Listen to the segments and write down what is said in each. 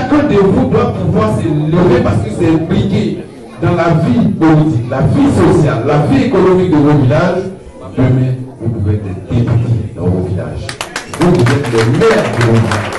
chacun de vous doit pouvoir se lever parce qu'il s'est impliqué dans la vie politique, la vie sociale, la vie économique de vos villages. Demain, vous pouvez être député dans vos villages. Vous êtes les maires de vos villages.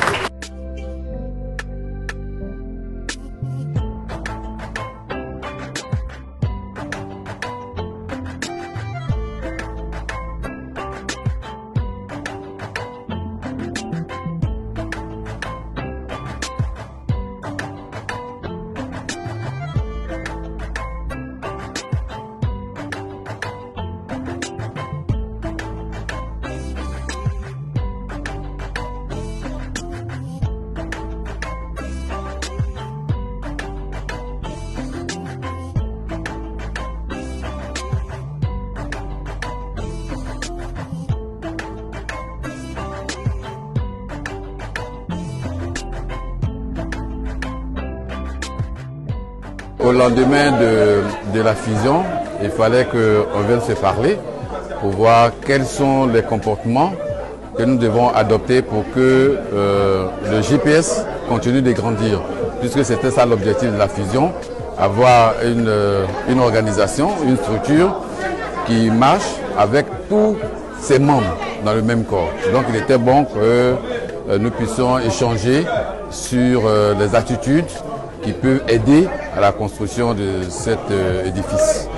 Au lendemain de la fusion, il fallait qu'on vienne se parler pour voir quels sont les comportements que nous devons adopter pour que le GPS continue de grandir. Puisque c'était ça l'objectif de la fusion, avoir une organisation, une structure qui marche avec tous ses membres dans le même corps. Donc il était bon que nous puissions échanger sur les attitudes qui peuvent aider à la construction de cet édifice.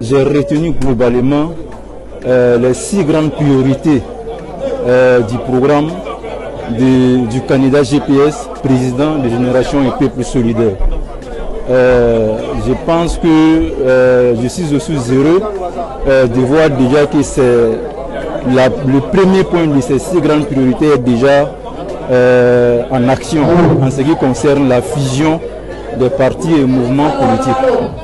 J'ai retenu globalement les 6 grandes priorités du programme du candidat GPS, président de Génération et Peuple Solidaire. Je pense que je suis aussi heureux de voir déjà que c'est le premier point de ces 6 grandes priorités est déjà en action en ce qui concerne la fusion des partis et mouvements politiques.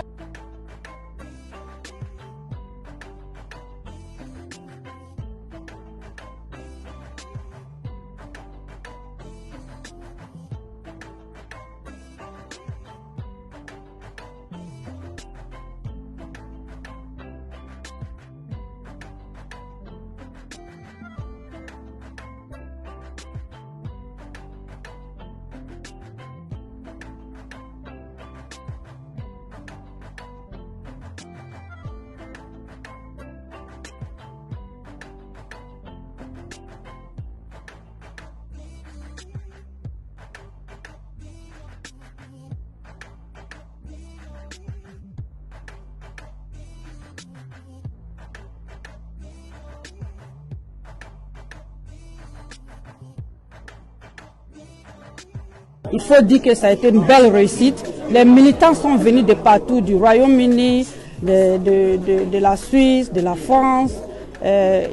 Il faut dire que ça a été une belle réussite. Les militants sont venus de partout, du Royaume-Uni, de la Suisse, de la France,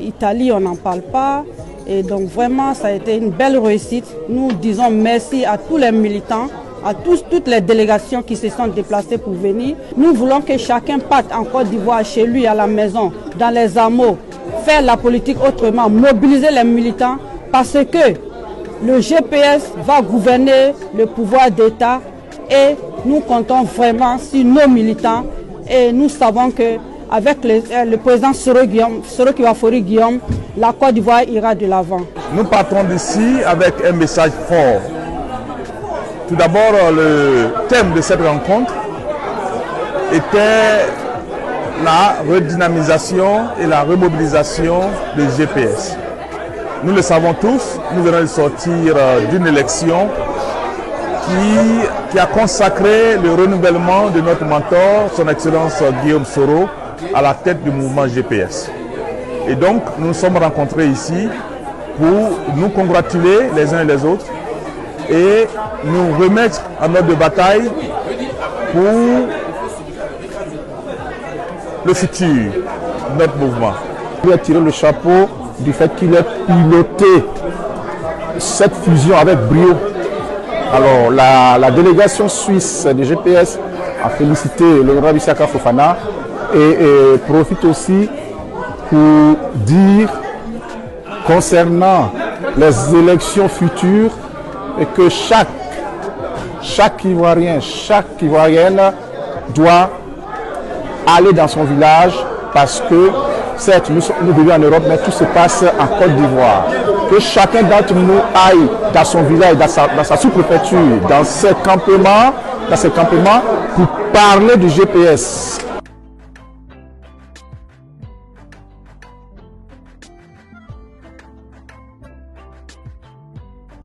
Italie, on n'en parle pas. Et donc vraiment, ça a été une belle réussite. Nous disons merci à tous les militants, à toutes les délégations qui se sont déplacées pour venir. Nous voulons que chacun parte en Côte d'Ivoire, chez lui, à la maison, dans les hameaux, faire la politique autrement, mobiliser les militants, parce que le GPS va gouverner le pouvoir d'État et nous comptons vraiment sur nos militants et nous savons qu'avec le président Soro Kiwafori Guillaume, la Côte d'Ivoire ira de l'avant. Nous partons d'ici avec un message fort. Tout d'abord, le thème de cette rencontre était la redynamisation et la remobilisation du GPS. Nous le savons tous, nous venons de sortir d'une élection qui a consacré le renouvellement de notre mentor, son Excellence Guillaume Soro, à la tête du mouvement GPS. Et donc, nous nous sommes rencontrés ici pour nous congratuler les uns et les autres et nous remettre en ordre de bataille pour le futur de notre mouvement. Il a tiré le chapeau du fait qu'il ait piloté cette fusion avec brio. Alors la délégation suisse du GPS a félicité l'honorable Isaka Fofana et profite aussi pour dire concernant les élections futures et que chaque Ivoirien, chaque Ivoirienne doit aller dans son village parce que certes nous vivons en Europe mais tout se passe en Côte d'Ivoire. Que chacun d'entre nous aille dans son village, dans sa sous-préfecture, dans ses campements pour parler du GPS.